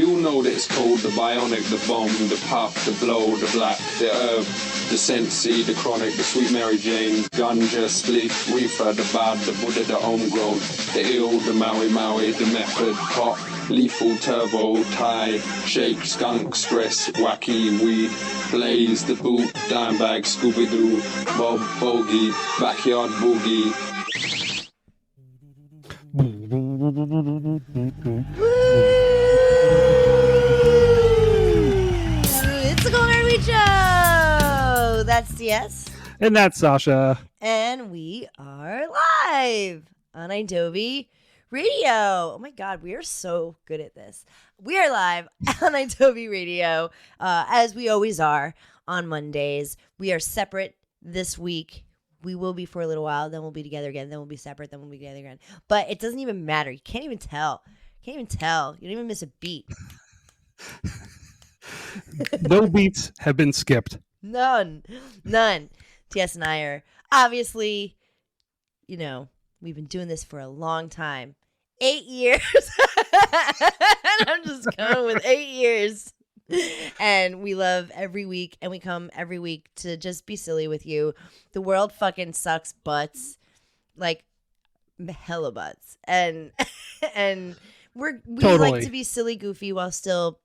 We all know that it's cold, the bionic, the bomb, the puff, the blow, the black, the herb, the Sensi, the chronic, the sweet Mary Jane, ganja, spliff, reefer, the bad, the Buddha, the homegrown, the ill, the Maui Maui, the method, pop, lethal, turbo, Thai, shake, skunk, stress, wacky, weed, blaze, the boot, dime bag, Scooby-Doo, Bob, bogey, backyard boogie. It's the Golden Weed Show. That's CS. And that's Sasha. And we are live on Adobe Radio. Oh my God, we are so good at this. We are live on Adobe Radio, as we always are on Mondays. We are separate this week. We will be for a little while, then we'll be together again, then we'll be separate, then we'll be together again. But it doesn't even matter. You can't even tell. You don't even miss a beat. No beats have been skipped. None. TS and I are obviously, we've been doing this for a long time. 8 years. And I'm just going with 8 years. And we love every week, and we come every week to just be silly with you. The world fucking sucks butts, like hella butts, and we Totally. like to be silly, goofy, while still,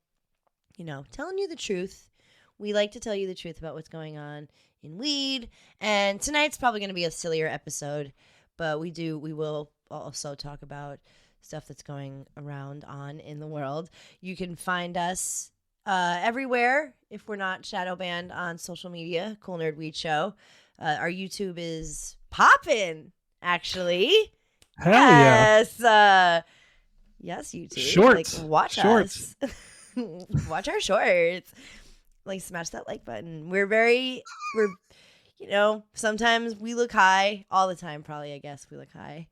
telling you the truth. We like to tell you the truth about what's going on in weed, and tonight's probably going to be a sillier episode, but we will also talk about stuff that's going around in the world. You can find us everywhere if we're not shadow banned on social media. Cool Nerd Weed Show. Our YouTube is popping, actually. Hell yeah. Yes, YouTube. Shorts. Like, watch Shorts. us. Watch our shorts. Like, smash that like button. Sometimes we look high. All the time, probably, I guess, we look high.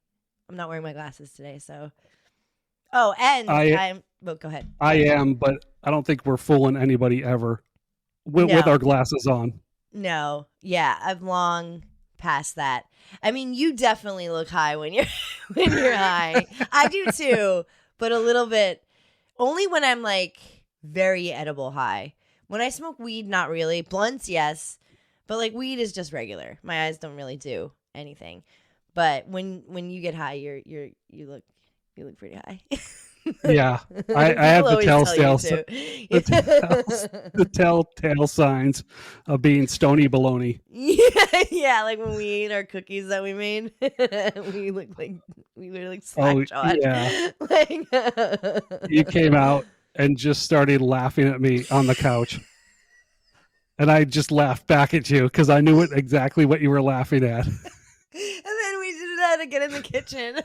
I'm not wearing my glasses today, so. Oh, and go ahead. I am, but I don't think we're fooling anybody ever with our glasses on. No. Yeah, I've long past that. I mean, you definitely look high when you're high. I do too, but a little bit. Only when I'm like very edible high. When I smoke weed, not really. Blunts, yes, but like weed is just regular. My eyes don't really do anything. But when you get high, you look pretty high. Yeah, I have the telltale signs of being stony baloney. Yeah, like when we ate our cookies that we made, we were like slack-jawed. Yeah. Like, You came out and just started laughing at me on the couch. And I just laughed back at you because I knew exactly what you were laughing at. And then we did that again in the kitchen.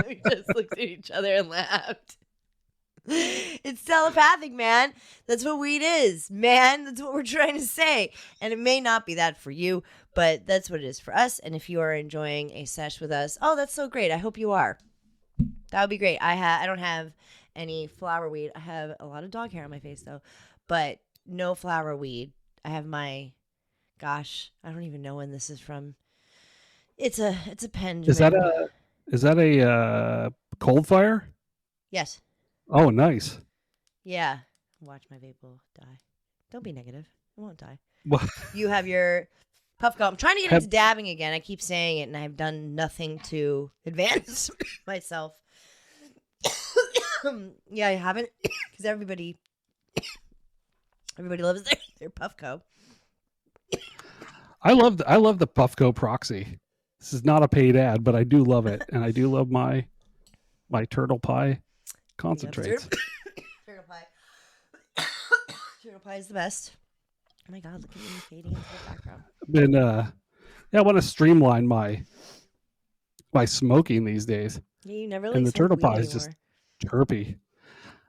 We just looked at each other and laughed. It's telepathic, man. That's what weed is, man. That's what we're trying to say. And it may not be that for you, but that's what it is for us. And if you are enjoying a sesh with us, oh, that's so great. I hope you are. That would be great. I don't have any flower weed. I have a lot of dog hair on my face, though, but no flower weed. I have I don't even know when this is from. It's a pen. Is that a cold fire? Yes. Oh, nice. Yeah. Watch my vape will die. Don't be negative. It won't die. Well, You have your puff go. I'm trying to get into dabbing again. I keep saying it, and I've done nothing to advance myself. Yeah, I haven't, because everybody loves their Puffco. I love the Puffco Proxy. This is not a paid ad, but I do love it, and I do love my turtle pie concentrates. Turtle pie. Turtle pie is the best. Oh my God! Look at me fading into the background. And I want to streamline my smoking these days. Yeah, you never And the turtle pie is anymore. just terpy.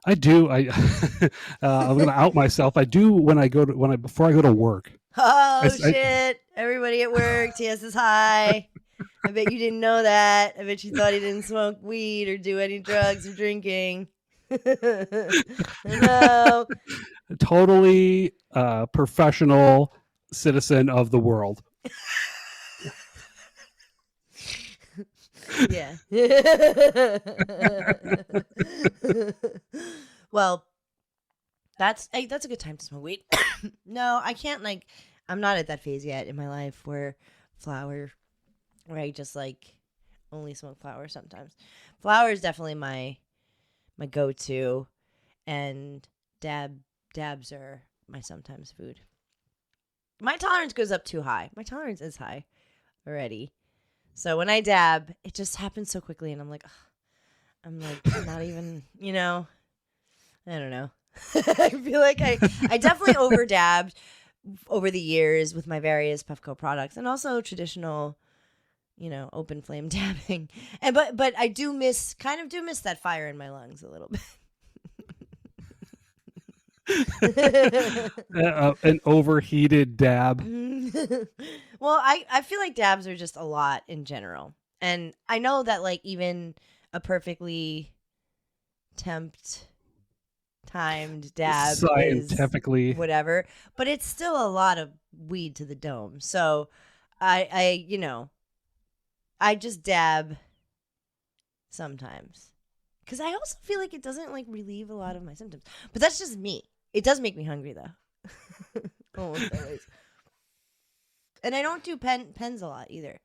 I do. I'm going to out myself. I do before I go to work. Oh, shit. Everybody at work, TS is high. I bet you didn't know that. I bet you thought he didn't smoke weed or do any drugs or drinking. No. Totally professional citizen of the world. Yeah. Well, that's a good time to smoke weed. No, I can't like. I'm not at that phase yet in my life where I just like only smoke flower sometimes. Flower is definitely my go-to, and dabs are my sometimes food. My tolerance goes up too high. My tolerance is high already. So when I dab, it just happens so quickly, and I'm like, ugh, I'm like not even, I don't know. I feel like I definitely over dabbed over the years with my various Puffco products, and also traditional, open flame dabbing. And but I do miss that fire in my lungs a little bit. An overheated dab. Well, I feel like dabs are just a lot in general. And I know that like even a perfectly timed dab Scientifically. is whatever, but it's still a lot of weed to the dome. So I just dab sometimes. Because I also feel like it doesn't like relieve a lot of my symptoms. But that's just me. It does make me hungry though. Almost always. And I don't do pens a lot either.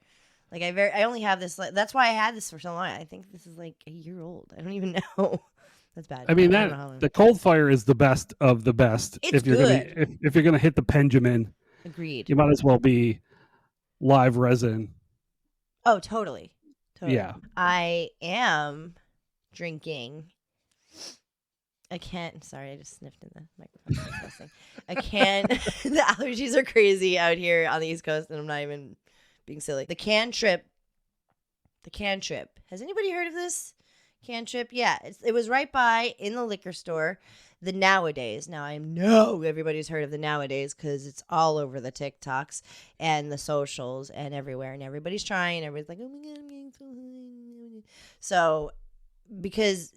Like I only have this. Like, that's why I had this for so long. I think this is like a year old. I don't even know. That's bad. I mean don't know how long. the cold fire is the best of the best. It's if you're good. gonna if you're gonna hit the Benjamin, Agreed. you might as well be live resin. Oh, totally. Yeah. I am drinking. I can't. Sorry, I just sniffed in the microphone. I can't. The allergies are crazy out here on the East Coast, and I'm not even being silly. The Can Trip. Has anybody heard of this? Can Trip? Yeah, it was right by in the liquor store. The Nowadays. Now I know everybody's heard of the Nowadays because it's all over the TikToks and the socials and everywhere, and everybody's trying. Everybody's like, "Oh my god, I'm getting so high." So because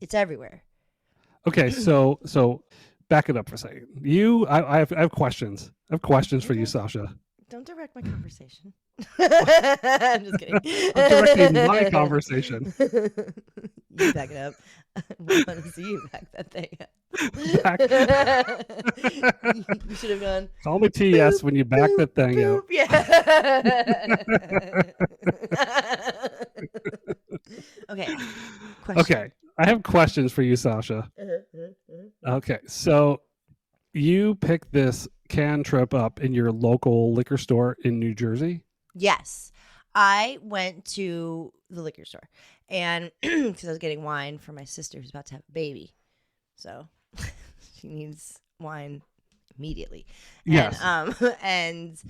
it's everywhere. Okay, so back it up for a second. I have questions. I have questions for you, Sasha. Don't direct my conversation. I'm just kidding. I'm directing my conversation. You back it up. I want to see you back that thing up. You should have gone. Call me TS when you back that thing boop, out. Yeah. Okay. Question. Okay, I have questions for you, Sasha. Okay, so you picked this Can Trip up in your local liquor store in New Jersey? Yes. I went to the liquor store and because I was getting wine for my sister who's about to have a baby. So she needs wine immediately. Yes. And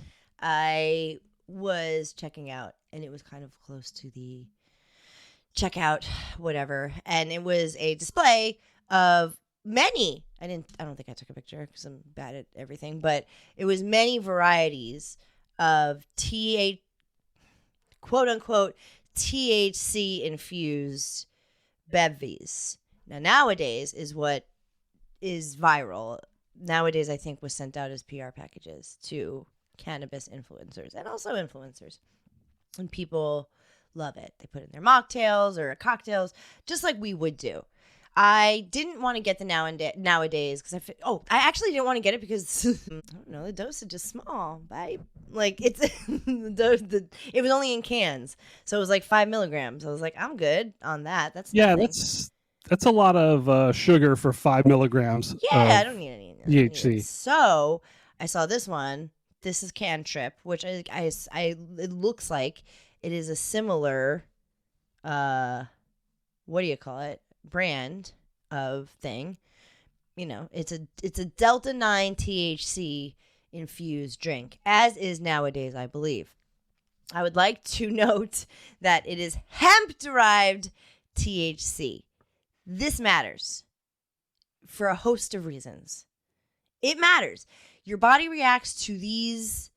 I was checking out and it was kind of close to the checkout, whatever. And it was a display of many, I don't think I took a picture because I'm bad at everything, but it was many varieties of quote unquote THC infused bevies. Now Nowadays is what is viral. Nowadays I think was sent out as PR packages to cannabis influencers and also influencers. And people love it. They put it in their mocktails or cocktails just like we would do. I didn't want to get the Nowadays because I actually didn't want to get it because I don't know, the dosage is small. Like it's it was only in cans, so it was like 5 milligrams. I was like, I'm good on that. That's nothing. That's a lot of sugar for 5 milligrams. Yeah, I don't need any THC. So I saw this one. This is Can Trip, which it looks like it is a similar, what do you call it? Brand of thing. It's a Delta 9 THC infused drink, as is Nowadays, I believe. I would like to note that it is hemp derived THC. This matters for a host of reasons. It matters. Your body reacts to these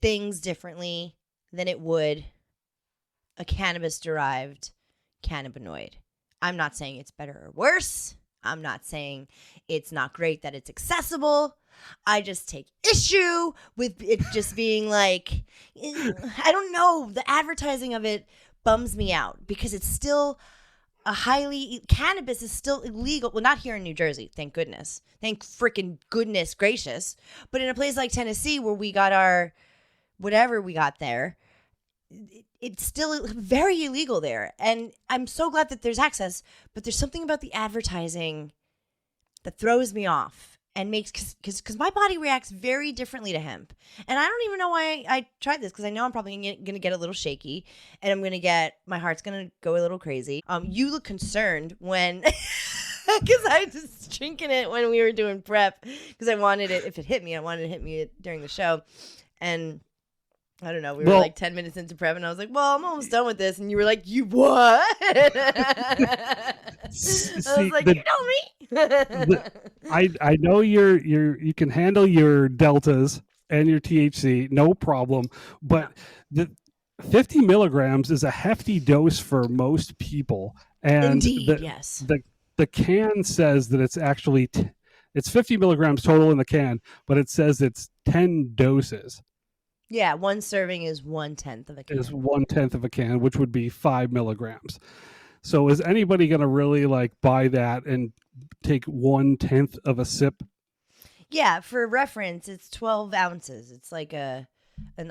things differently than it would a cannabis derived cannabinoid. I'm not saying it's better or worse. I'm not saying it's not great that it's accessible. I just take issue with it just being like, I don't know, the advertising of it bums me out because it's still cannabis is still illegal. Well, not here in New Jersey, thank goodness. Thank freaking goodness gracious. But in a place like Tennessee where we got our whatever we got there, it's still very illegal there. And I'm so glad that there's access, but there's something about the advertising that throws me off and makes, because my body reacts very differently to hemp. And I don't even know why I tried this, because I know I'm probably going to get a little shaky, and I'm going to get, my heart's going to go a little crazy. You look concerned when, because I was just drinking it when we were doing prep, because I wanted it, if it hit me, I wanted it to hit me during the show. And I don't know, we were like 10 minutes into prep, and I was like, well, I'm almost done with this. And you were like, you what? I was like, you know me. I know you can handle your deltas and your THC, no problem. But the 50 milligrams is a hefty dose for most people. And Indeed, yes. The can says that it's actually, it's 50 milligrams total in the can, but it says it's 10 doses. Yeah, one serving is 1/10 of a can. Is 1/10 of a can, which would be 5 milligrams. So is anybody going to really like buy that and take 1/10 of a sip? Yeah, for reference, it's 12 ounces. It's like a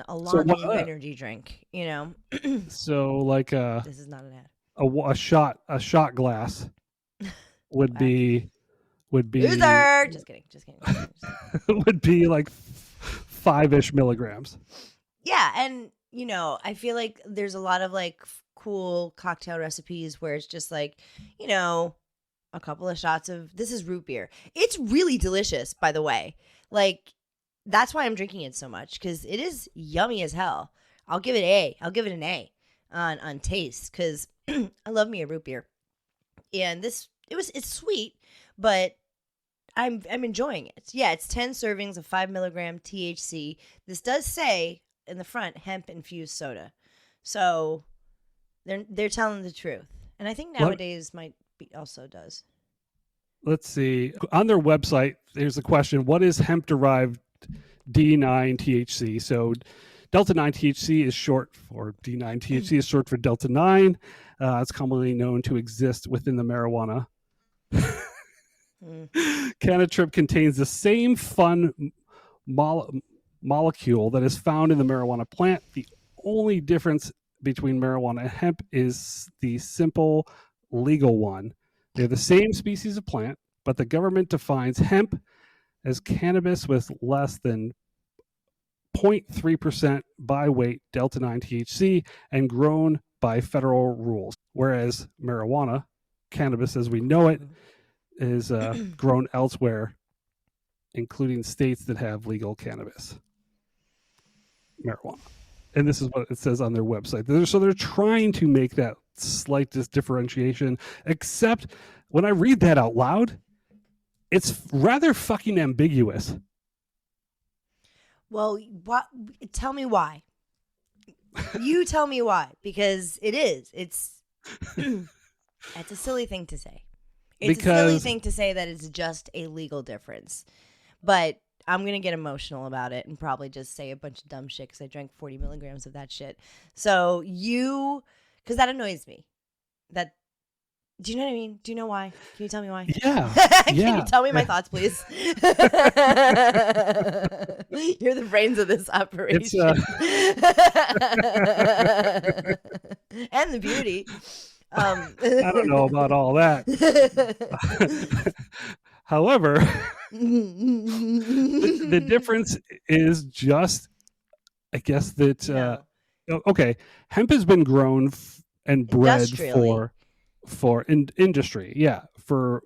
long energy drink, you know. So like this is not an ad. A shot glass would be loser. Just kidding. would be like 5-ish milligrams. Yeah, and you know, I feel like there's a lot of like cool cocktail recipes where it's just like, you know, a couple of shots of, this is root beer. It's really delicious, by the way. Like, that's why I'm drinking it so much, because it is yummy as hell. I'll give it an A on taste, because I love me a root beer. And it's sweet, but I'm enjoying it. Yeah, it's 10 servings of 5 milligram THC. This does say in the front, hemp infused soda. So they're telling the truth. And I think nowadays might be also does. Let's see. On their website, there's a question: what is hemp derived D9 THC? So Delta 9 THC is short for D9 THC is short for Delta 9. It's commonly known to exist within the marijuana. Canatrip contains the same fun molecule that is found in the marijuana plant. The only difference between marijuana and hemp is the simple legal one. They're the same species of plant, but the government defines hemp as cannabis with less than 0.3% by weight Delta 9 THC and grown by federal rules, whereas marijuana, cannabis as we know it, is grown elsewhere, including states that have legal cannabis, marijuana. And this is what it says on their website. So they're trying to make that slight differentiation, except when I read that out loud, it's rather fucking ambiguous. Well, tell me why. You tell me why, because it is. It's a silly thing to say. It's a silly thing to say that it's just a legal difference. But I'm going to get emotional about it and probably just say a bunch of dumb shit because I drank 40 milligrams of that shit. So because that annoys me. Do you know what I mean? Do you know why? Can you tell me why? Yeah. Can you tell me my thoughts, please? You're the brains of this operation. And the beauty. I don't know about all that. However, the difference is just, I guess that, okay, hemp has been grown and bred for industry, for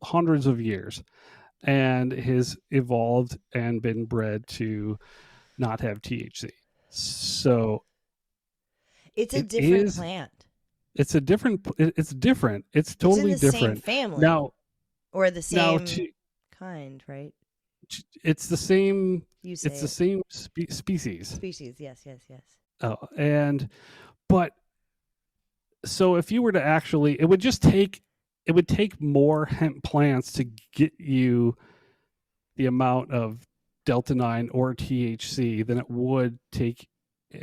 hundreds of years, and has evolved and been bred to not have THC. So it's a different plant. It's different. It's totally it's in the different. Same family now, or the same kind, right? It's the same. It's the same species. Species, yes. Oh, but so if you were to actually, it would take more hemp plants to get you the amount of Delta 9 or THC than it would take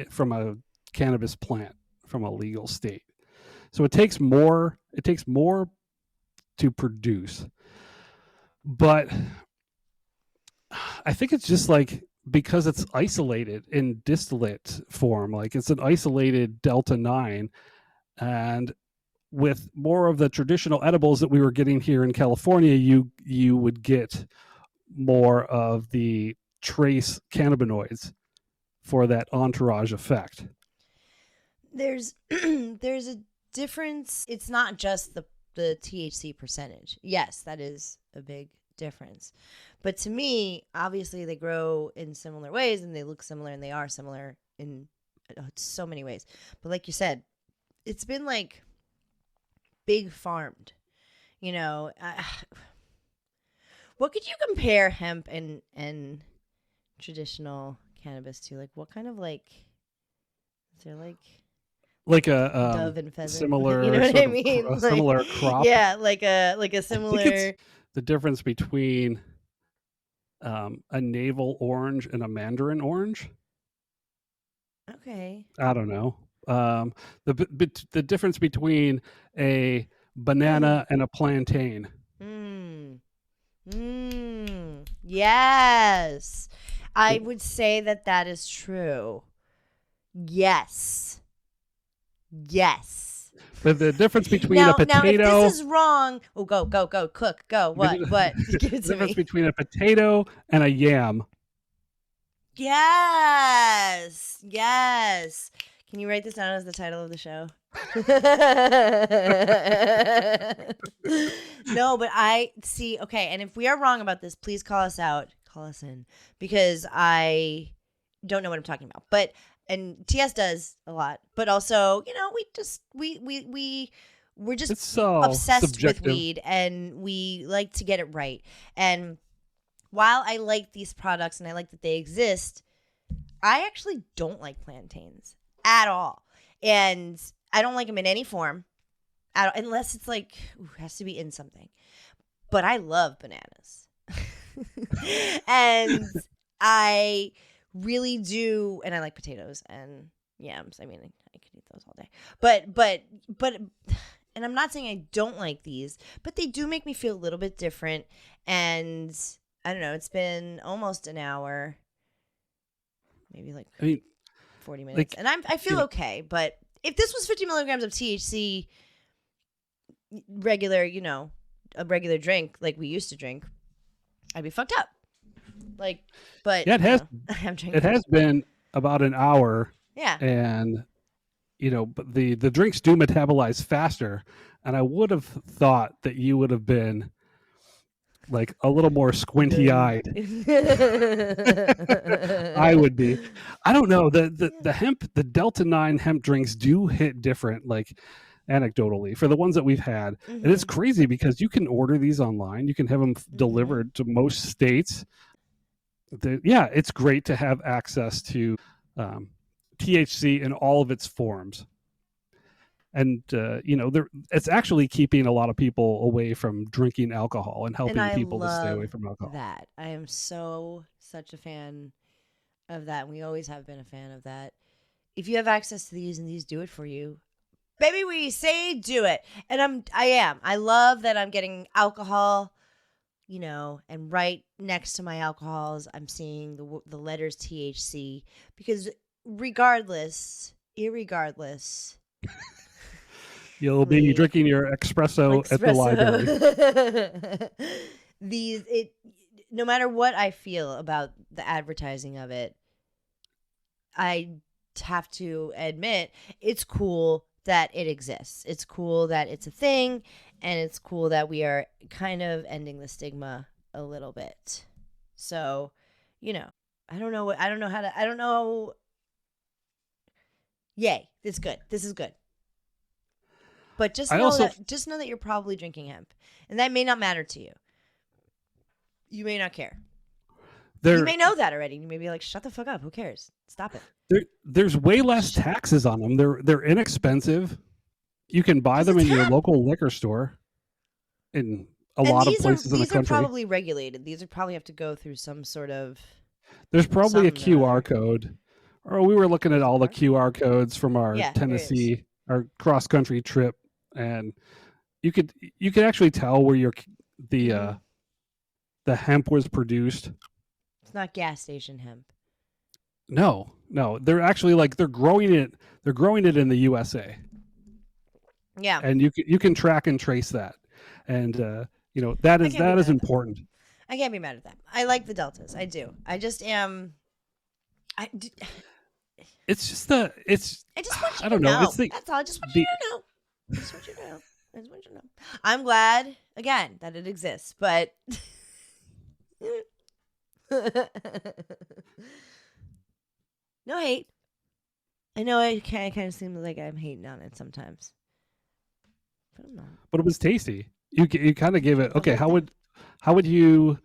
from a cannabis plant from a legal state. So it takes more It takes more to produce. But I think it's just like because it's isolated in distillate form, like it's an isolated Delta 9, and with more of the traditional edibles that we were getting here in California, you would get more of the trace cannabinoids for that entourage effect. There's a difference. It's not just the THC percentage. Yes, that is a big difference. But to me, obviously they grow in similar ways and they look similar and they are similar in so many ways. But like you said, it's been like big farmed, you know. What could you compare hemp and traditional cannabis to? Like what kind of like, is there like a dove and pheasant, similar, you know what I mean? A similar crop. Yeah, like a similar. I think it's the difference between a navel orange and a mandarin orange. Okay. I don't know. The difference between a banana and a plantain. Yes. I would say that is true. Yes. But the difference between a potato. Now, if this is wrong, go, cook, go. What? Give it to the difference me. Between a potato and a yam. Yes. Can you write this down as the title of the show? No, but I see. Okay, and if we are wrong about this, please call us out. Call us in, because I don't know what I'm talking about. But and TS does a lot, but also, you know, we're just it's so obsessed subjective. with weed, and we like to get it right. And while I like these products and I like that they exist, I actually don't like plantains at all. And I don't like them in any form, unless it's like, has to be in something. But I love bananas. And I really do. And I like potatoes and yams. I mean, I could eat those all day. But, and I'm not saying I don't like these, but they do make me feel a little bit different. And I don't know, it's been almost an hour, maybe like 40 minutes. And I feel okay, but if this was 50 milligrams of THC, regular, you know, a regular drink like we used to drink, I'd be fucked up. Like, but yeah, it has been about an hour. Yeah. And, you know, but the drinks do metabolize faster. And I would have thought that you would have been like a little more squinty eyed. I would be. I don't know. The hemp, the Delta 9 hemp drinks do hit different, like anecdotally, for the ones that we've had. And it's crazy because you can order these online. You can have them delivered to most states. It's great to have access to THC in all of its forms. And, you know, it's actually keeping a lot of people away from drinking alcohol and helping people to stay away from alcohol. That I am such a fan of that. And we always have been a fan of that. If you have access to these and these do it for you, baby, we say do it. And I am. I love that I'm getting alcohol, you know, and right next to my alcohols, I'm seeing the letters THC, because irregardless, you'll be drinking your espresso at the library. No matter what I feel about the advertising of it, I have to admit it's cool that it exists. It's cool that it's a thing, and it's cool that we are kind of ending the stigma a little bit. So, you know, I don't know. Yay, it's good. This is good. But just know that you're probably drinking hemp, and that may not matter to you. You may not care. You may know that already. You may be like, "Shut the fuck up. Who cares? Stop it." There's way less taxes on them. They're inexpensive. You can buy them in your local liquor store in a lot of places in the country. These are probably regulated. These would probably have to go through some sort of. There's probably a QR code. Or we were looking at all the QR codes from our Tennessee, our cross country trip, and you could actually tell where the hemp was produced. It's not gas station hemp. No, they're actually they're growing it in the USA. Yeah, and you can track and trace that, and that is important. I can't be mad at that. I like the deltas. I do. I just am. It's just I just want you I don't to know. know. That's all. I just want you to know. I just want you to know. I'm glad again that it exists, but no hate. I know I kind of seem like I'm hating on it sometimes, but I'm not. But it was tasty. You kind of gave it. Okay, how would you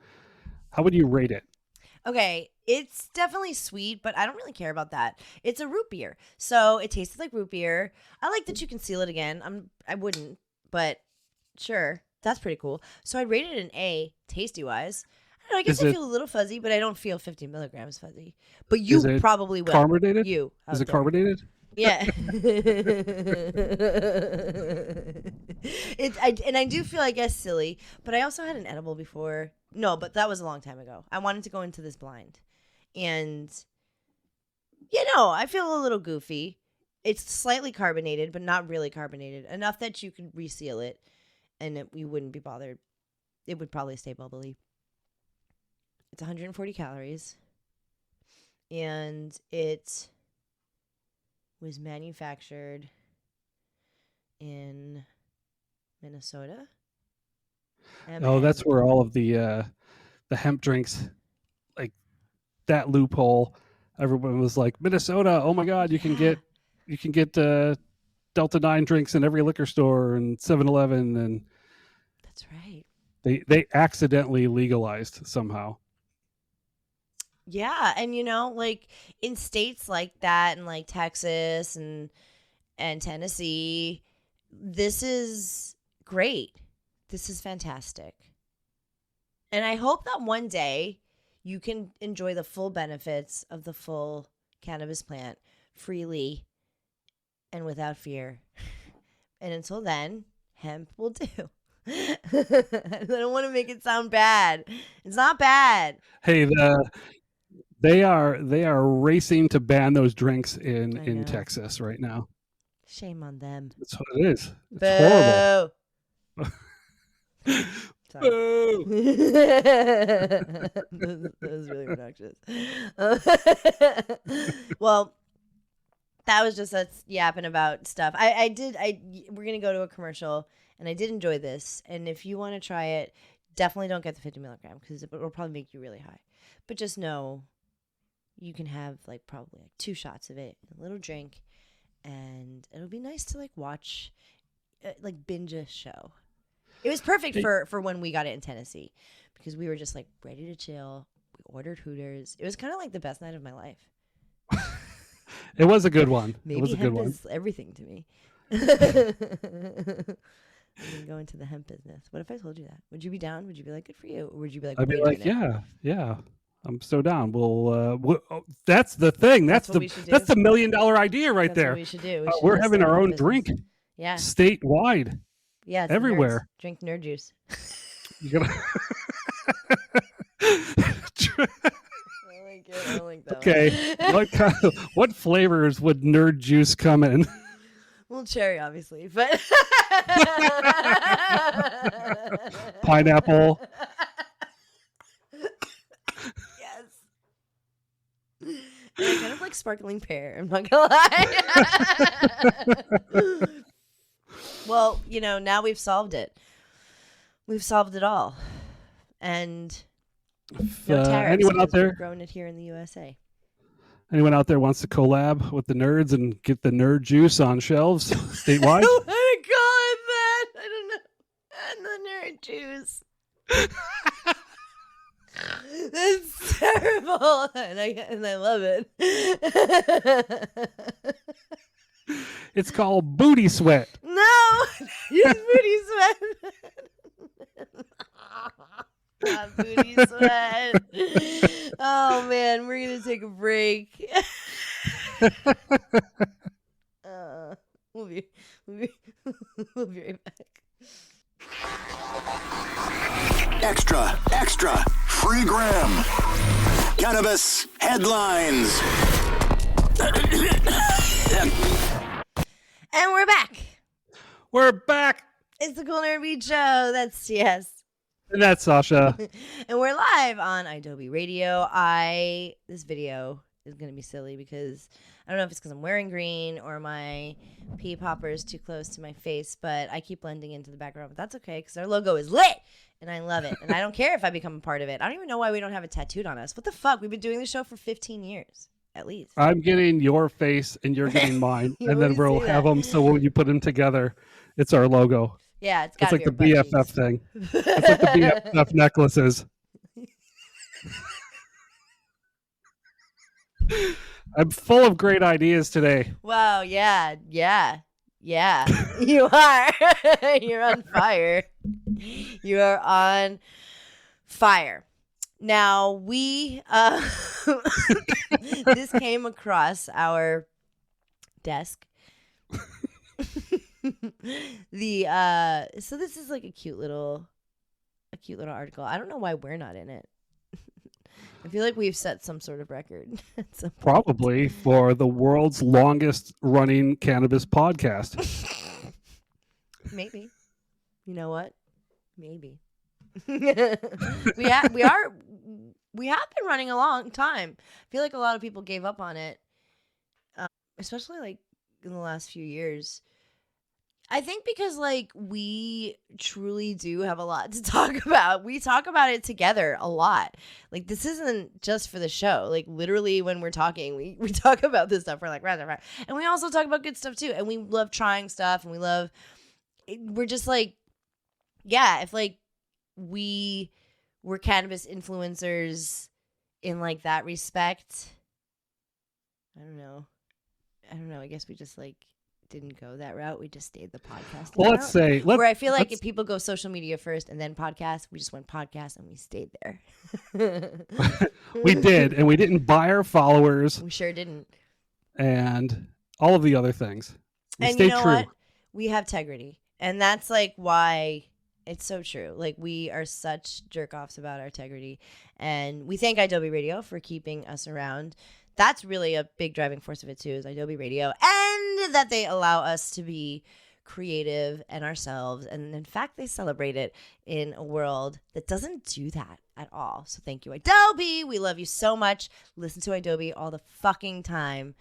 rate it? Okay, it's definitely sweet, but I don't really care about that. It's a root beer, so it tastes like root beer. I like that you can seal it again. I wouldn't, but sure, that's pretty cool. So I'd rate it an A, tasty wise. I don't know, I guess I feel a little fuzzy, but I don't feel 50 milligrams fuzzy. But you probably will. Carbonated? Is it carbonated? Yeah. I do feel, I guess, silly, but I also had an edible before. No, but that was a long time ago. I wanted to go into this blind. And, I feel a little goofy. It's slightly carbonated, but not really carbonated. Enough that you can reseal it and you wouldn't be bothered. It would probably stay bubbly. It's 140 calories. And it was manufactured in Minnesota. Oh, that's where all of the hemp drinks, like that loophole. Everyone was like, Minnesota. Oh my God, you can get Delta 9 drinks in every liquor store and 7-Eleven, and that's right. They accidentally legalized somehow. Yeah, and in states like that, and like Texas and Tennessee, this is great. This is fantastic. And I hope that one day you can enjoy the full benefits of the full cannabis plant freely and without fear. And until then, hemp will do. I don't want to make it sound bad. It's not bad. Hey, they are racing to ban those drinks in Texas right now. Shame on them. That's what it is. It's horrible. That was really obnoxious. Well, that was just us yapping about stuff. We're gonna go to a commercial, and I did enjoy this. And if you want to try it, definitely don't get the 50 milligram because it will probably make you really high. But just know you can have probably 2 shots of it, a little drink, and it'll be nice to watch, binge a show. It was perfect for when we got it in Tennessee because we were just ready to chill. We ordered Hooters. It was kind of like the best night of my life. It was a good one. Maybe it was a hemp good one. is everything to me. I'm gonna go into the hemp business. What if I told you that? Would you be down? Would you be like, good for you? Or would you be like, I'd be like, yeah. I'm so down. That's the thing. That's the $1 million idea right there. What we should do. We're having our own drink. Yeah. Statewide. Yeah. Everywhere. Drink nerd juice. You gotta I don't like that. Okay. What flavors would nerd juice come in? Well, cherry, obviously, but pineapple. Yes. And I kind of like sparkling pear. I'm not gonna lie. Well, now we've solved it. We've solved it all, and no tariffs. Anyone out there we've grown it here in the USA? Anyone out there wants to collab with the nerds and get the nerd juice on shelves statewide? I want to call it that. I don't know. And the nerd juice. That's terrible, and I love it. It's called booty sweat. No, use booty sweat. Booty sweat. Oh man, we're gonna take a break. We'll be right back. Extra, extra, free Graham. Cannabis headlines. And we're back. We're back. It's the Cool Nerd Beat Show. That's TS. And that's Sasha. And we're live on Adobe Radio. This video is going to be silly because I don't know if it's because I'm wearing green or my pea popper is too close to my face, but I keep blending into the background. But that's okay because our logo is lit and I love it. And I don't care if I become a part of it. I don't even know why we don't have it tattooed on us. What the fuck? We've been doing the show for 15 years. At least. I'm getting your face and you're getting mine. You and then we'll always say have that. them. So when you put them together, it's our logo. Yeah, it's It's got like the BFF thing. It's like the BFF necklaces. I'm full of great ideas today. Wow, yeah. You are. You're on fire. You are on fire. Now, this came across our desk. So this is like a cute little article. I don't know why we're not in it. I feel like we've set some sort of record. Probably for the world's longest running cannabis podcast. Maybe. You know what? Maybe. we have been running a long time. I feel like a lot of people gave up on it, especially like in the last few years. I think because like we truly do have a lot to talk about. We talk about it together a lot. Like this isn't just for the show. Like literally when we're talking, we talk about this stuff. We're like, right. And we also talk about good stuff too. And we love trying stuff and we're just like, yeah, if like we were cannabis influencers in like that respect, I don't know. I guess we just like didn't go that route. We just stayed the podcast. Well, route. Where I feel like if people go social media first and then podcast, we just went podcast and we stayed there. We did, and we didn't buy our followers. We sure didn't. And all of the other things. We and stayed you know true. what? We have integrity. And that's like why it's so true. Like we are such jerk offs about our integrity. And we thank Adobe Radio for keeping us around. That's really a big driving force of it too, is Adobe Radio, and that they allow us to be creative and ourselves. And in fact, they celebrate it in a world that doesn't do that at all. So thank you, Adobe. We love you so much. Listen to Adobe all the fucking time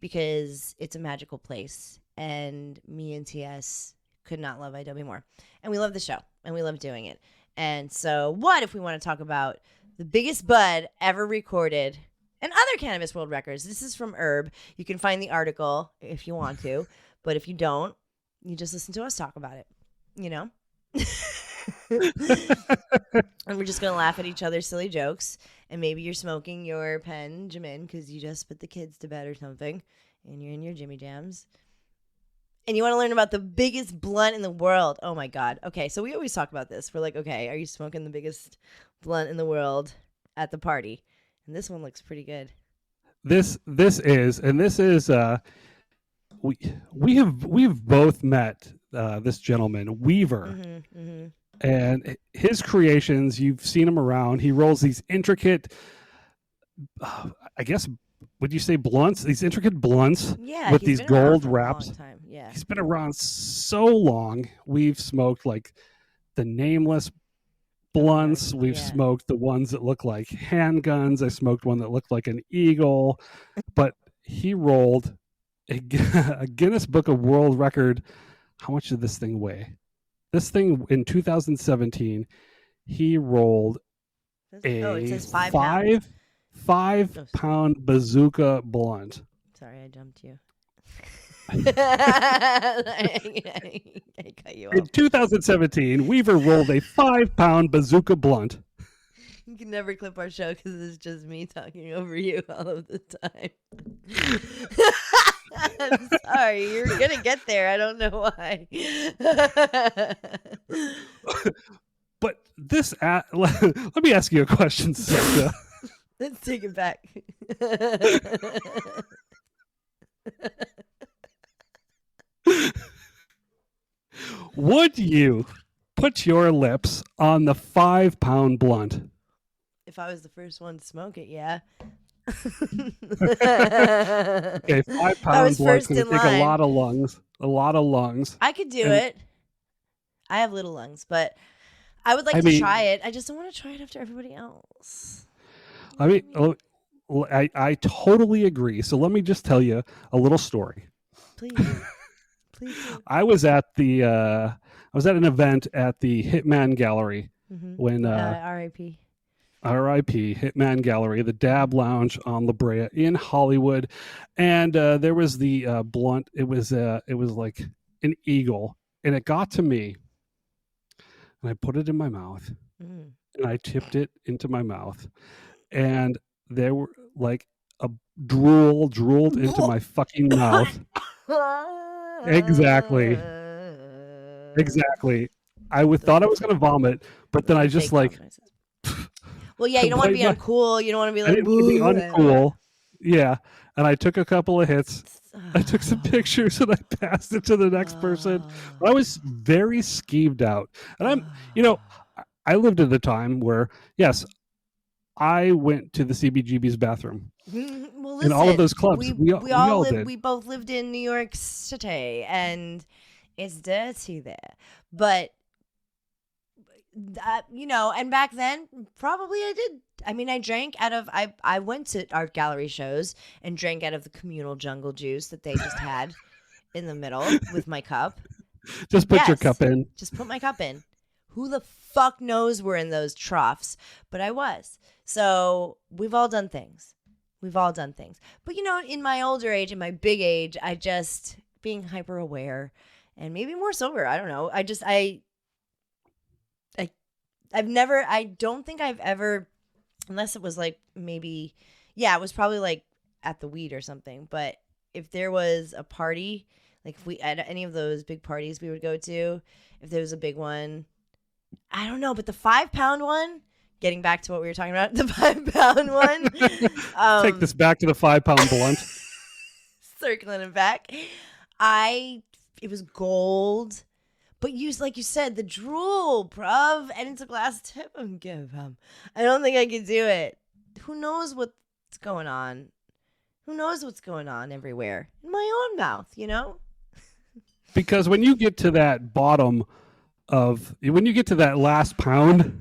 because it's a magical place. And me and TS could not love Adobe more. And we love the show and we love doing it. And so what if we want to talk about the biggest bud ever recorded and other cannabis world records? This is from Herb. You can find the article if you want to, but if you don't, you just listen to us talk about it, you know? And we're just going to laugh at each other's silly jokes. And maybe you're smoking your pen, Jamin, because you just put the kids to bed or something, and you're in your Jimmy Jams. And you want to learn about the biggest blunt in the world. Oh, my God. Okay, so we always talk about this. We're like, okay, are you smoking the biggest blunt in the world at the party? And this one looks pretty good. This is we've both met this gentleman Weaver, and his creations. You've seen him around. He rolls these intricate, I guess, would you say blunts? These intricate blunts, yeah, with these gold wraps. Yeah, he's been around so long. We've smoked like the Nameless blunts. We've smoked the ones that look like handguns. I smoked one that looked like an eagle, but he rolled a Guinness Book of World Record. How much did this thing weigh? This thing in 2017, he rolled it says 5 pound bazooka blunt. Sorry, I jumped you. I cut you off. In 2017, Weaver rolled a 5-pound bazooka blunt. You can never clip our show because it's just me talking over you all of the time. I'm sorry, you're gonna get there. I don't know why. But this, let me ask you a question, Sasha. Let's take it back. Would you put your lips on the 5-pound blunt? If I was the first one to smoke it, yeah. Okay, 5-pound blunt's going to take a lot of lungs. A lot of lungs. I could do it. I have little lungs, but I would like to try it. I just don't want to try it after everybody else. I mean, I totally agree. So let me just tell you a little story. Please. Please do. I was at an event at the Hitman Gallery when R.I.P. R.I.P. Hitman Gallery, the Dab Lounge on La Brea in Hollywood, and there was the blunt. It was like an eagle, and it got to me, and I put it in my mouth, and I tipped it into my mouth, and there were like a drooled into my fucking mouth. Exactly. I thought I was going to vomit, but then I just like. Well, yeah, you don't want to be uncool. You don't want to be like, I didn't want to be uncool. Yeah. And I took a couple of hits. I took some pictures and I passed it to the next person. I was very skeeved out. And I lived at a time where, yes, I went to the CBGB's bathroom. Well, listen, in all of those clubs. We all did. We both lived in New York City, and it's dirty there. But and back then, probably I did. I mean, I drank out of. I went to art gallery shows and drank out of the communal jungle juice that they just had in the middle with my cup. Just put your cup in. Just put my cup in. Who the fuck knows we're in those troughs? But I was. So we've all done things. But in my older age, in my big age, I just being hyper aware and maybe more sober. I don't know. I don't think I've ever, unless it was like maybe, it was probably like at the weed or something. But if there was a party, like if we at any of those big parties we would go to, if there was a big one, I don't know. But the 5-pound one, getting back to what we were talking about, the 5-pound one. Take this back to the 5-pound blunt. Circling it back. It was gold. But like you said, the drool, bruv, and it's a glass tip. I don't think I could do it. Who knows what's going on? Who knows what's going on everywhere? In my own mouth, Because when you get to that bottom when you get to that last pound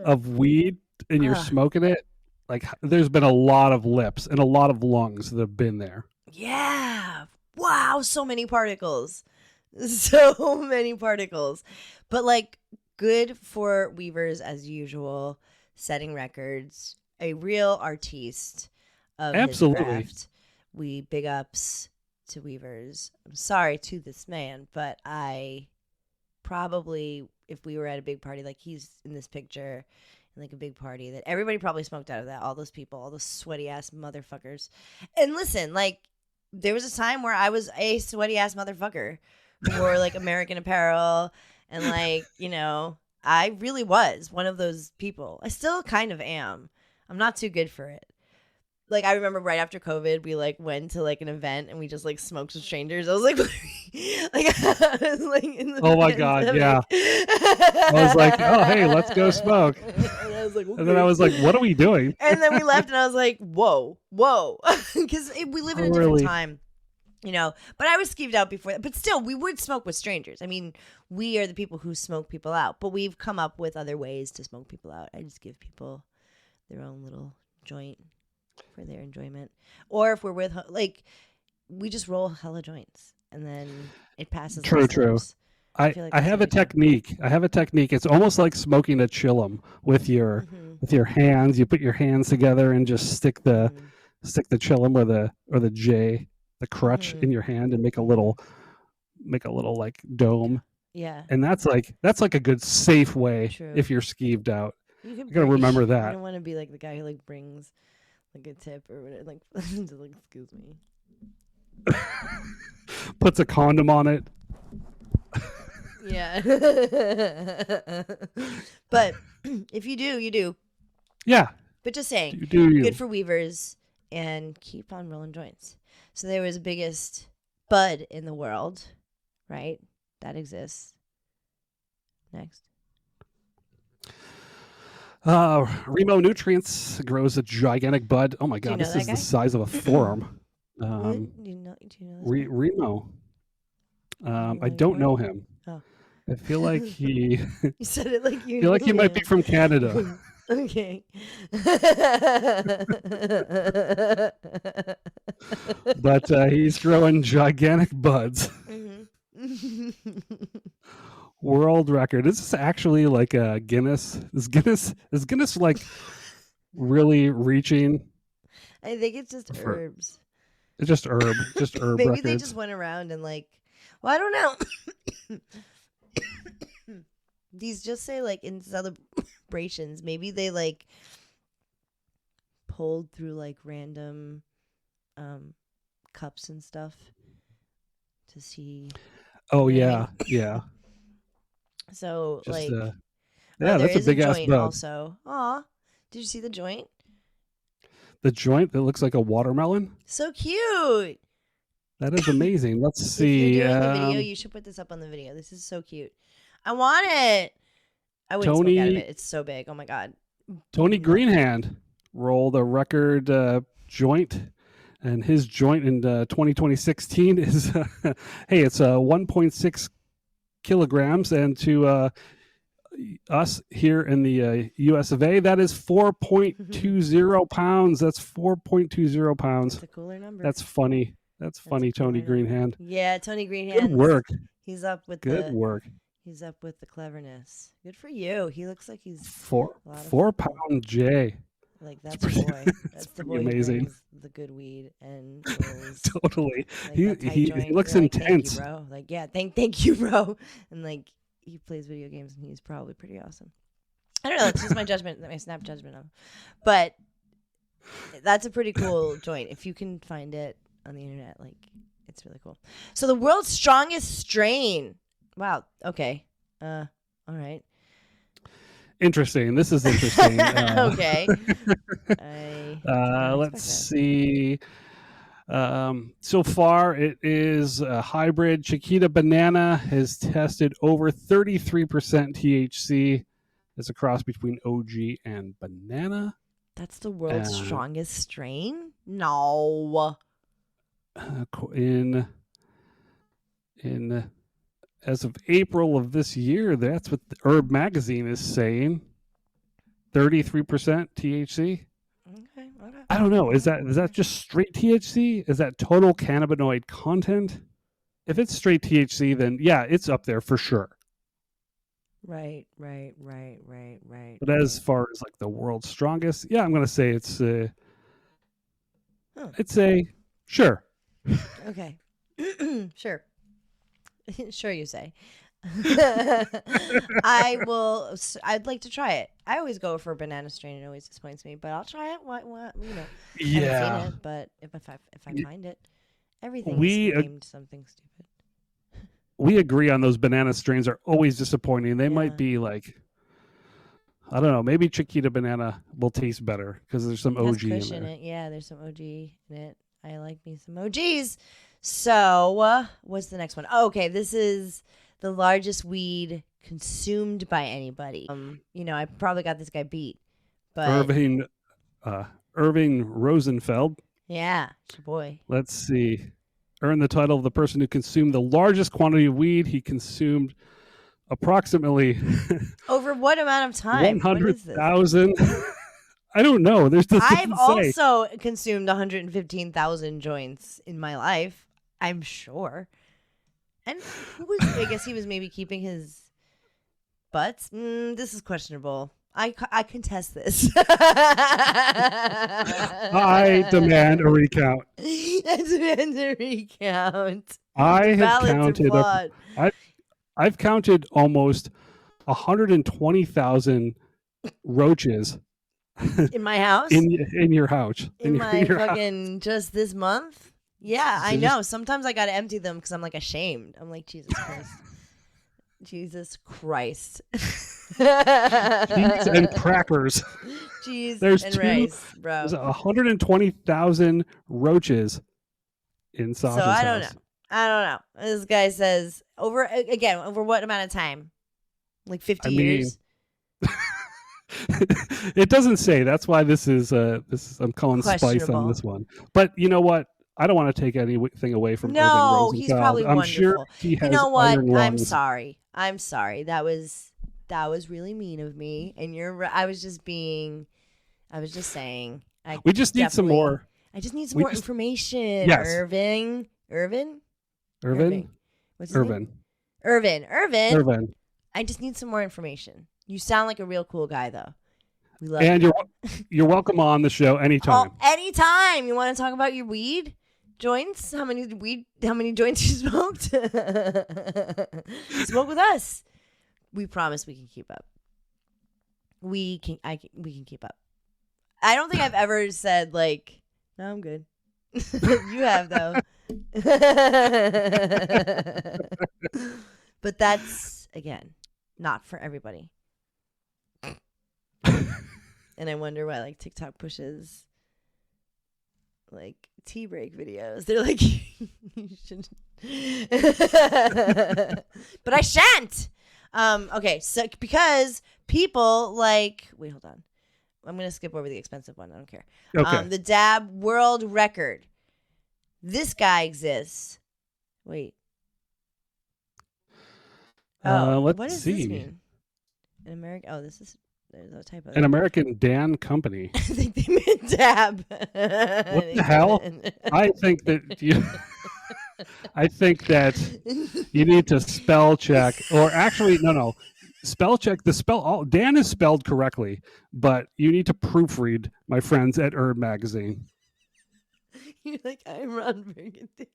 of weed and you're smoking it, like there's been a lot of lips and a lot of lungs that have been there. Yeah. Wow. So many particles. But like good for Weavers as usual, setting records, a real artiste of his craft. We big ups to Weavers. I'm sorry to this man, but I probably, if we were at a big party, like he's in this picture, in like a big party that everybody probably smoked out of that, all those people, all those sweaty ass motherfuckers. And listen, like there was a time where I was a sweaty ass motherfucker who wore like American Apparel and like, I really was one of those people. I still kind of am. I'm not too good for it. Like I remember right after COVID, we like went to like an event and we just like smoked with strangers. I was like, I was like in the oh my god, yeah. I was like, oh hey, let's go smoke. And I was like, okay. And then I was like, what are we doing? And then we left, and I was like, whoa, because we live in a different time, But I was skeeved out before that. But still, we would smoke with strangers. I mean, we are the people who smoke people out, but we've come up with other ways to smoke people out. I just give people their own little joint for their enjoyment. Or if we're with, like, we just roll hella joints and then it passes. True. I have a technique. It's almost like smoking a chillum with your hands. You put your hands together and just stick the chillum or the J, the crutch in your hand and make a little like dome. Yeah. And that's like a good safe way. True. If you're skeeved out. You gotta remember that. I don't want to be like the guy who like brings like a tip or whatever, like just like excuse me. Puts a condom on it. Yeah. But if you do, you do. Yeah. But just saying, you do. Good for Weavers and keep on rolling joints. So there was the biggest bud in the world, right? That exists. Next. Remo Nutrients grows a gigantic bud. Oh my Do you god, know this that is guy? the size of a forearm. What? Do you know this guy? Remo. I Really don't know important? him. Oh. I feel like he. You said it like you I feel like he knew might be him. from Canada. Okay. But he's growing gigantic buds. Mhm. World record. Is this actually like a Guinness? Is Guinness like really reaching? I think it's just For- herbs. It's just herb Maybe records. they just went around and like, well, I don't know. These just say like in celebrations. Maybe they like pulled through like random cups and stuff to see. Oh You know what I yeah, yeah. So Just like, yeah, there that's a is big ass joint bud. also. Aw, did you see the joint? The joint that looks like a watermelon. So cute. That is amazing. Let's If see. you're doing a video, you should put this up on the video. This is so cute. I want it. I wouldn't smoke out of Tony- it. It's so big. Oh my god. Tony Greenhand rolled a record joint, and his joint in 2016 is hey, it's 1.6 kilograms, and to us here in the U.S. of A, that is 4.20 pounds. That's 4.20 pounds. That's a cooler number. That's funny. That's funny, a cooler Tony number. Greenhand. Yeah, Tony Greenhand. Good work. He's up with Good work. He's up with the cleverness. Good for you. He looks like he's Four a lot of 4 fun. pound J. Like that's pretty- a boy. that's That's the pretty boy amazing. who brings the good weed and rolls. Totally. Like He- that tight he joint. looks You're like, intense. Thank you, bro. Like, yeah, thank you, bro. And like he plays video games and he's probably pretty awesome. I don't know. It's just my judgment, my snap judgment of him. But that's a pretty cool joint. If you can find it on the internet, like it's really cool. So the world's strongest strain. Wow. Okay. All right. Interesting. This is interesting. Okay. I Let's see. So far, it is a hybrid. Chiquita Banana has tested over 33% THC. It's a cross between OG and banana. That's the world's Uh, strongest strain? No. In as of April of this year, that's what the Herb Magazine is saying. 33% THC. Okay. I don't know. Is that just straight THC? Is that total cannabinoid content? If it's straight THC, then yeah, it's up there for sure. Right. But as far as like the world's strongest, yeah, I'm gonna say it's I'd say sure. Okay. Sure. Sure, you say. I'd like to try it. I always go for a banana strain. It always disappoints me, but I'll try it. What you know? I haven't seen it, but if I find it, everything is named something stupid. We agree on those banana strains are always disappointing. They Yeah. might be like, I don't know, maybe Chiquita Banana will taste better because there's some It has OG in Kush there. in it. Yeah, there's some OG in it. I like me some OGs. So, what's the next one? Oh, okay, this is the largest weed consumed by anybody. I probably got this guy beat, but Irving Rosenfeld. yeah, it's your boy. Let's see. Earned the title of the person who consumed the largest quantity of weed. He consumed approximately Over what amount of time? What is this? 100,000. I don't know. There's this. I've also consumed 115,000 joints in my life. I'm sure. And I guess he was maybe keeping his butts. This is questionable. I contest this. I demand a recount. I demand a recount. I have Ballots are counted. flawed. I've counted almost 120,000 roaches In my house? in your house. In your- my your house. fucking just this month? Yeah, I So know. Sometimes I gotta empty them because I'm like ashamed. I'm like, Jesus Christ. Jesus Christ. Cheese and crackers. Cheese There's and two- rice, bro. There's 120,000 roaches in Sasha's So I don't house. know. I don't know. This guy says over what amount of time? Like 50 years? It doesn't say. That's why this is I'm calling spice on this one. But you know what? I don't want to take anything away from Irving Rosenfeld. He's probably I'm wonderful. sure he has you know what? iron lungs. I'm sorry. That was really mean of me. And I was just saying. We just need some more. I just need some more information. Yes. Irvin? What's his name? Irvin. I just need some more information. You sound like a real cool guy, though. We love you. You're welcome on the show anytime. Anytime. You want to talk about your weed joints? How many joints you smoked? Smoke with us. We promise we can keep up. We can keep up. I don't think I've ever said like, no, I'm good. You have though. But that's again not for everybody. And I wonder why like TikTok pushes like tea break videos. They're like, you should. But I shan't. Okay, so because people like, wait, hold on. I'm gonna skip over the expensive one. I don't care. Okay. The dab world record. This guy exists. Wait. Let's what does see. this mean? An American. Oh, there's a typo. An American Dan company. I think they meant dab. What the hell? I think that you need to spell check, or actually, no. Spell check Dan is spelled correctly, but you need to proofread, my friends at Herb Magazine. You're like, I'm Ron Burgundy.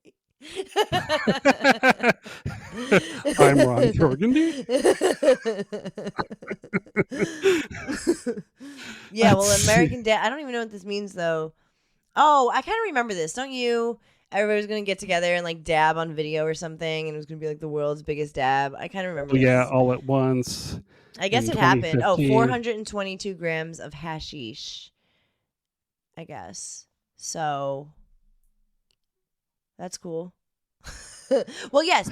I'm Ron Burgundy. Yeah, well, American Dad. I don't even know what this means though. Oh, I kind of remember this, don't you? Everybody was gonna get together and like dab on video or something, and it was gonna be like the world's biggest dab. I kind of remember. This. Yeah, all at once. I guess it happened. Oh, 422 grams of hashish. I guess so. That's cool. Well, yes,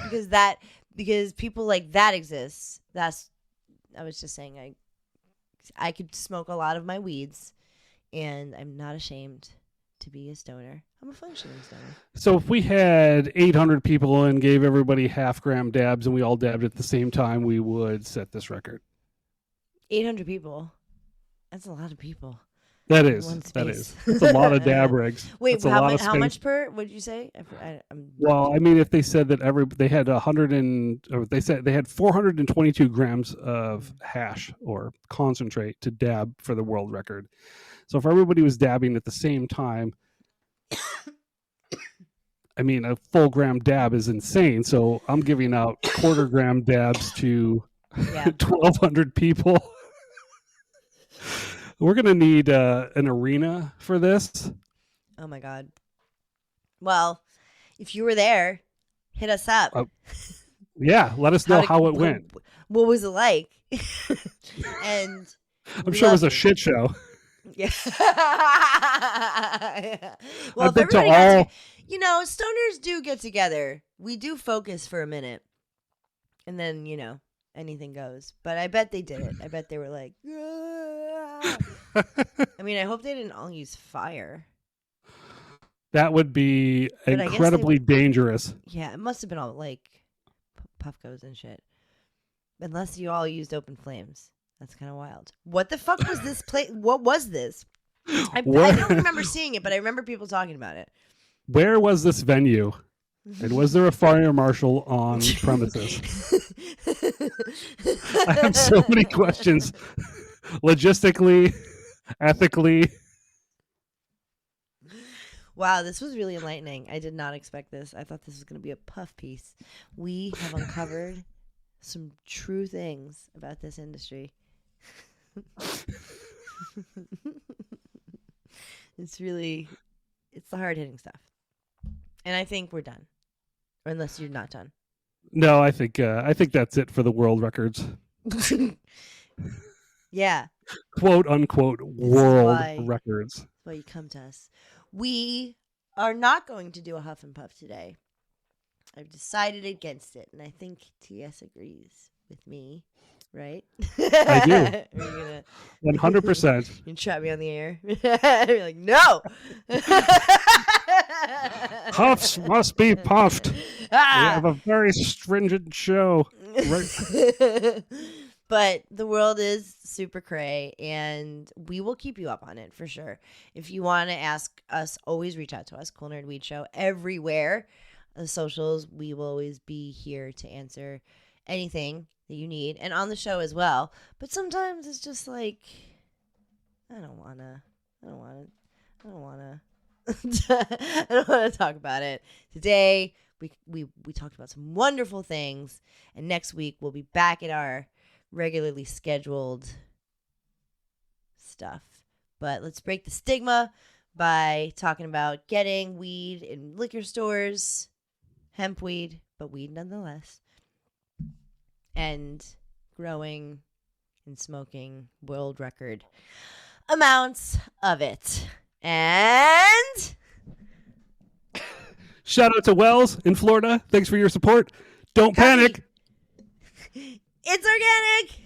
because people like that exists. I was just saying I could smoke a lot of my weeds, and I'm not ashamed to be a stoner. I'm a functioning stoner. So if we had 800 people and gave everybody half-gram dabs and we all dabbed at the same time, we would set this record. 800 people. That's a lot of people. That is. It's a lot of dab rigs. Wait, how much per? What did you say? Well, I mean, if they said that they had 422 grams of hash or concentrate to dab for the world record. So if everybody was dabbing at the same time, I mean, a full gram dab is insane. So I'm giving out quarter gram dabs to 1,200 people. We're going to need an arena for this. Oh, my God. Well, if you were there, hit us up. Yeah, let us know how it went. What was it like? And I'm sure it was a shit show. Yeah. Well, if everybody stoners do get together. We do focus for a minute. And then, anything goes. But I bet they did it. I bet they were like, I mean, I hope they didn't all use fire. That would be incredibly dangerous. Yeah, it must have been all like Puffcos and shit. Unless you all used open flames. That's kind of wild. What the fuck was this place? What was this? I don't remember seeing it, but I remember people talking about it. Where was this venue? And was there a fire marshal on premises? I have so many questions. Logistically, ethically. Wow, this was really enlightening. I did not expect this. I thought this was going to be a puff piece. We have uncovered some true things about this industry. It's the hard-hitting stuff. And I think we're done. Or unless you're not done. No, I think that's it for the world records. Yeah. Quote unquote world records. That's why you come to us. We are not going to do a huff and puff today. I've decided against it, and I think TS agrees with me right? I do. Are you gonna 100%. you trap me on the air? You're like, no. Puffs must be puffed. We have a very stringent show. Right. But the world is super cray, and we will keep you up on it for sure. If you want to ask us, always reach out to us. Cool Nerd Weed Show everywhere. The socials, we will always be here to answer anything that you need, and on the show as well. But sometimes it's just like, I don't want to talk about it. Today, we talked about some wonderful things, and next week we'll be back at our regularly scheduled stuff. But let's break the stigma by talking about getting weed in liquor stores, hemp weed, but weed nonetheless, and growing and smoking world record amounts of it. And shout out to Wells in Florida. Thanks for your support. Don't panic. It's organic.